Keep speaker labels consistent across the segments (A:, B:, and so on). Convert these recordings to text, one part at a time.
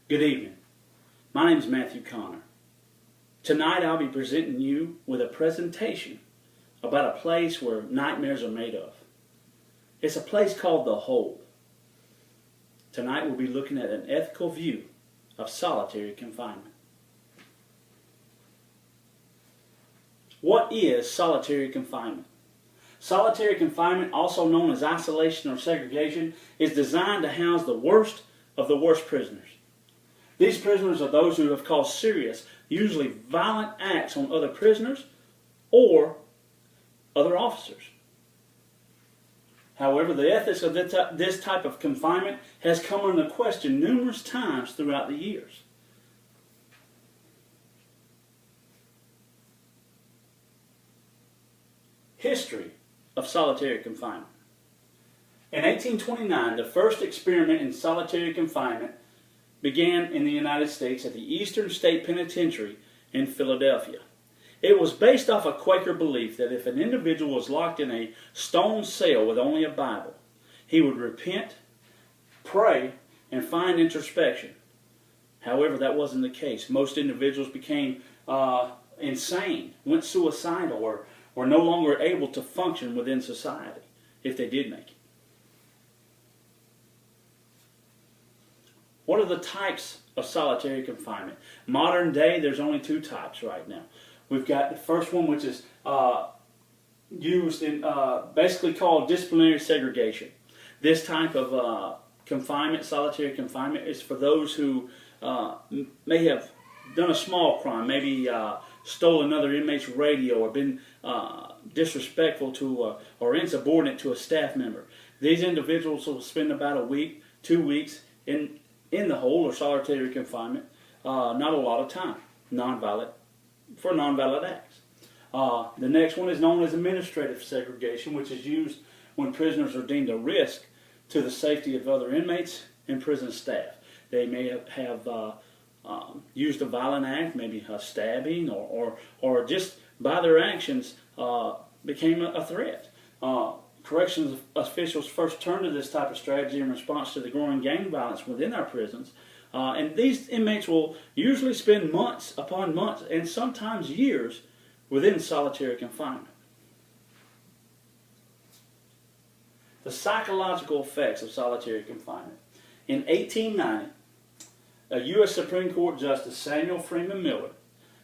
A: Good evening. My name is Matthew Connor. Tonight I'll be presenting you with a presentation about a place where nightmares are made of. It's a place called the Hole. Tonight we'll be looking at an ethical view of solitary confinement. What is solitary confinement? Solitary confinement, also known as isolation or segregation, is designed to house the worst of the worst prisoners. These prisoners are those who have caused serious, usually violent acts on other prisoners or other officers. However, the ethics of this type of confinement has come under question numerous times throughout the years. History of solitary confinement. In 1829, the first experiment in solitary confinement began in the United States at the Eastern State Penitentiary in Philadelphia. It was based off a Quaker belief that if an individual was locked in a stone cell with only a Bible, he would repent, pray, and find introspection. However, that wasn't the case. Most individuals became insane, went suicidal, or were no longer able to function within society, if they did make it. What are the types of solitary confinement? Modern day, there's only two types right now. We've got the first one, which is used in basically called disciplinary segregation. This type of confinement, solitary confinement, is for those who may have done a small crime, maybe stole another inmate's radio or been disrespectful to or insubordinate to a staff member. These individuals will spend about a week, 2 weeks in the hole or solitary confinement, not a lot of time, for nonviolent acts. The next one is known as administrative segregation, which is used when prisoners are deemed a risk to the safety of other inmates and prison staff. They may have used a violent act, maybe a stabbing, or just by their actions became a threat. Corrections officials first turned to this type of strategy in response to the growing gang violence within our prisons. And these inmates will usually spend months upon months and sometimes years within solitary confinement. The psychological effects of solitary confinement. In 1890, a U.S. Supreme Court Justice, Samuel Freeman Miller,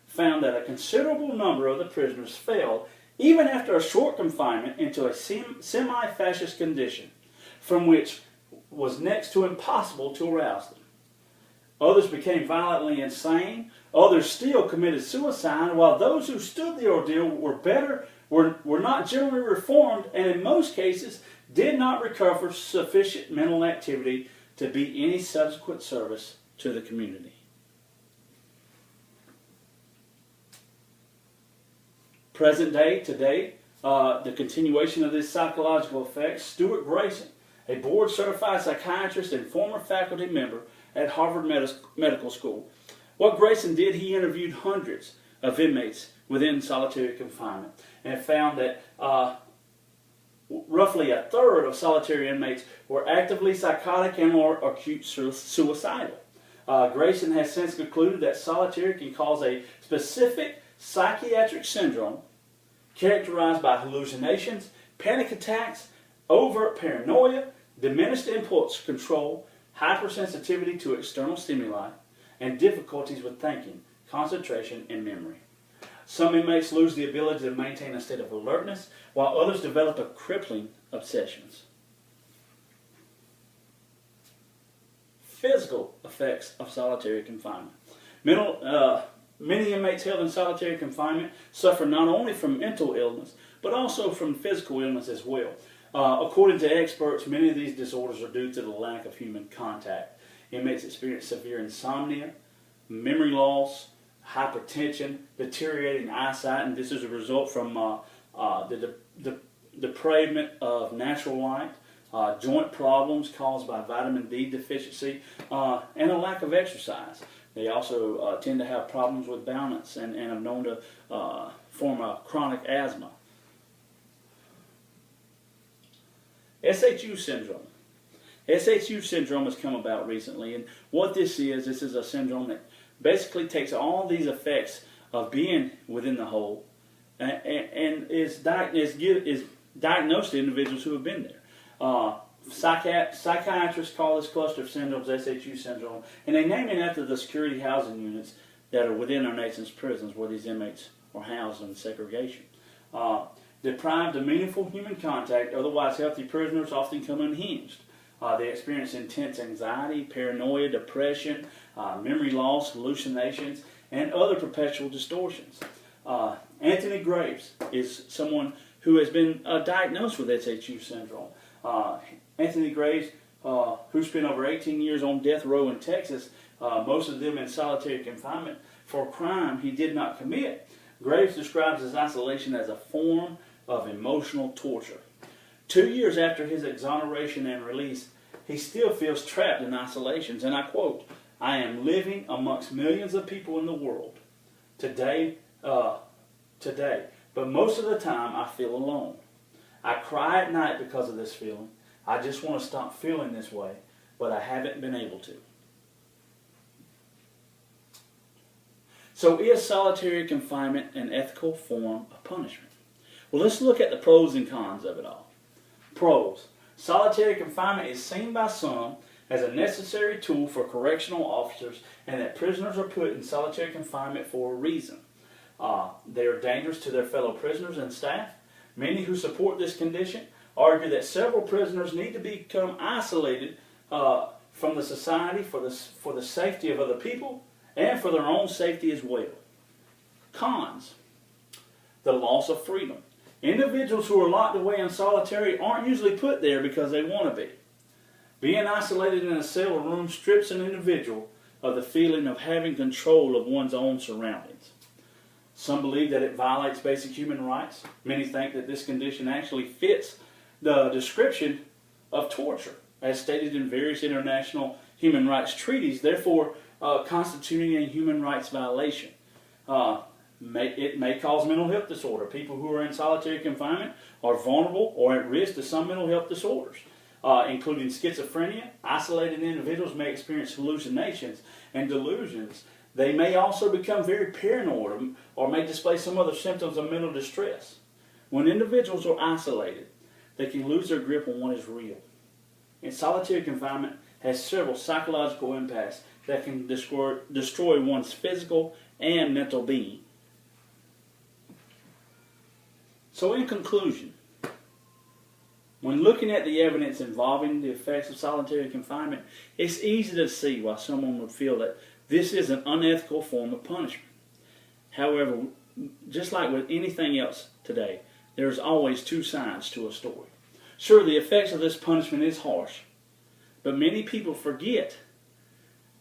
A: found that a considerable number of the prisoners failed, even after a short confinement, into a semi-fascist condition from which was next to impossible to arouse them. Others became violently insane. Others still committed suicide, while those who stood the ordeal were not generally reformed, and in most cases did not recover sufficient mental activity to be any subsequent service to the community. Present day, today, the continuation of these psychological effects, Stuart Grayson, a board-certified psychiatrist and former faculty member at Harvard Medical School. What Grayson did, he interviewed hundreds of inmates within solitary confinement and found that roughly a third of solitary inmates were actively psychotic and or acute suicidal. Grayson has since concluded that solitary can cause a specific psychiatric syndrome characterized by hallucinations, panic attacks, overt paranoia, diminished impulse control, hypersensitivity to external stimuli, and difficulties with thinking, concentration, and memory. Some inmates lose the ability to maintain a state of alertness, while others develop a crippling obsessions. Physical effects of solitary confinement. Many inmates held in solitary confinement suffer not only from mental illness, but also from physical illness as well. According to experts, many of these disorders are due to the lack of human contact. Inmates experience severe insomnia, memory loss, hypertension, deteriorating eyesight, and this is a result from the depravement of natural light, joint problems caused by vitamin D deficiency, and a lack of exercise. They also tend to have problems with balance and are known to form a chronic asthma. SHU syndrome. SHU syndrome has come about recently, and what this is a syndrome that basically takes all these effects of being within the hole and is diagnosed to individuals who have been there. Psychiatrists call this cluster of syndromes SHU syndrome, and they name it after the security housing units that are within our nation's prisons where these inmates are housed in segregation. Deprived of meaningful human contact, otherwise healthy prisoners often come unhinged. They experience intense anxiety, paranoia, depression, memory loss, hallucinations, and other perpetual distortions. Anthony Graves is someone who has been diagnosed with SHU syndrome. Anthony Graves, who spent over 18 years on death row in Texas, most of them in solitary confinement for a crime he did not commit. Graves describes his isolation as a form of emotional torture. 2 years after his exoneration and release, he still feels trapped in isolations, and I quote, "I am living amongst millions of people in the world today, but most of the time I feel alone. I cry at night because of this feeling. I just want to stop feeling this way, but I haven't been able to." So is solitary confinement an ethical form of punishment? Well, let's look at the pros and cons of it all. Pros. Solitary confinement is seen by some as a necessary tool for correctional officers, and that prisoners are put in solitary confinement for a reason. They are dangerous to their fellow prisoners and staff. Many who support this condition argue that several prisoners need to become isolated from the society for the safety of other people and for their own safety as well. Cons. The loss of freedom. Individuals who are locked away in solitary aren't usually put there because they want to be. Being isolated in a cell or room strips an individual of the feeling of having control of one's own surroundings. Some believe that it violates basic human rights. Many think that this condition actually fits the description of torture, as stated in various international human rights treaties, therefore constituting a human rights violation. It may cause mental health disorder. People who are in solitary confinement are vulnerable or at risk to some mental health disorders, including schizophrenia. Isolated individuals may experience hallucinations and delusions. They may also become very paranoid or may display some other symptoms of mental distress. When individuals are isolated, they can lose their grip on what is real. And solitary confinement has several psychological impacts that can destroy one's physical and mental being. So in conclusion, when looking at the evidence involving the effects of solitary confinement, it's easy to see why someone would feel that this is an unethical form of punishment. However, just like with anything else today, there's always two sides to a story. Sure, the effects of this punishment is harsh, but many people forget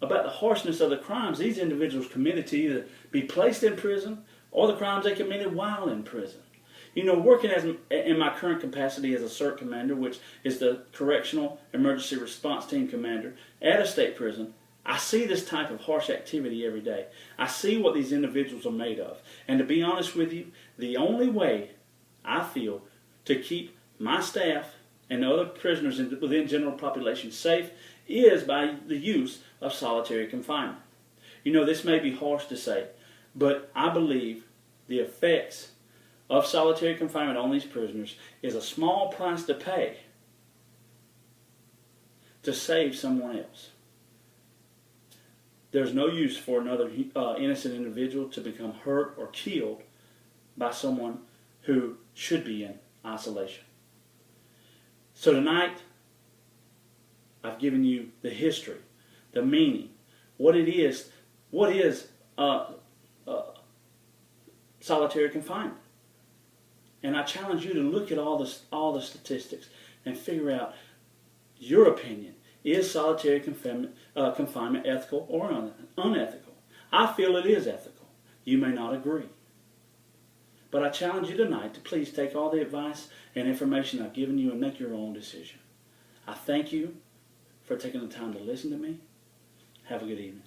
A: about the harshness of the crimes these individuals committed to either be placed in prison or the crimes they committed while in prison. You know, working in my current capacity as a CERT commander, which is the Correctional Emergency Response Team commander at a state prison, I see this type of harsh activity every day. I see what these individuals are made of. And to be honest with you, the only way I feel to keep my staff and other prisoners within general population safe is by the use of solitary confinement. You know, this may be harsh to say, but I believe the effects of solitary confinement on these prisoners is a small price to pay to save someone else. There's no use for another innocent individual to become hurt or killed by someone who should be in isolation. So tonight, I've given you the history, the meaning, what is solitary confinement. And I challenge you to look at all the statistics and figure out your opinion. Is solitary confinement ethical or unethical? I feel it is ethical. You may not agree. But I challenge you tonight to please take all the advice and information I've given you and make your own decision. I thank you for taking the time to listen to me. Have a good evening.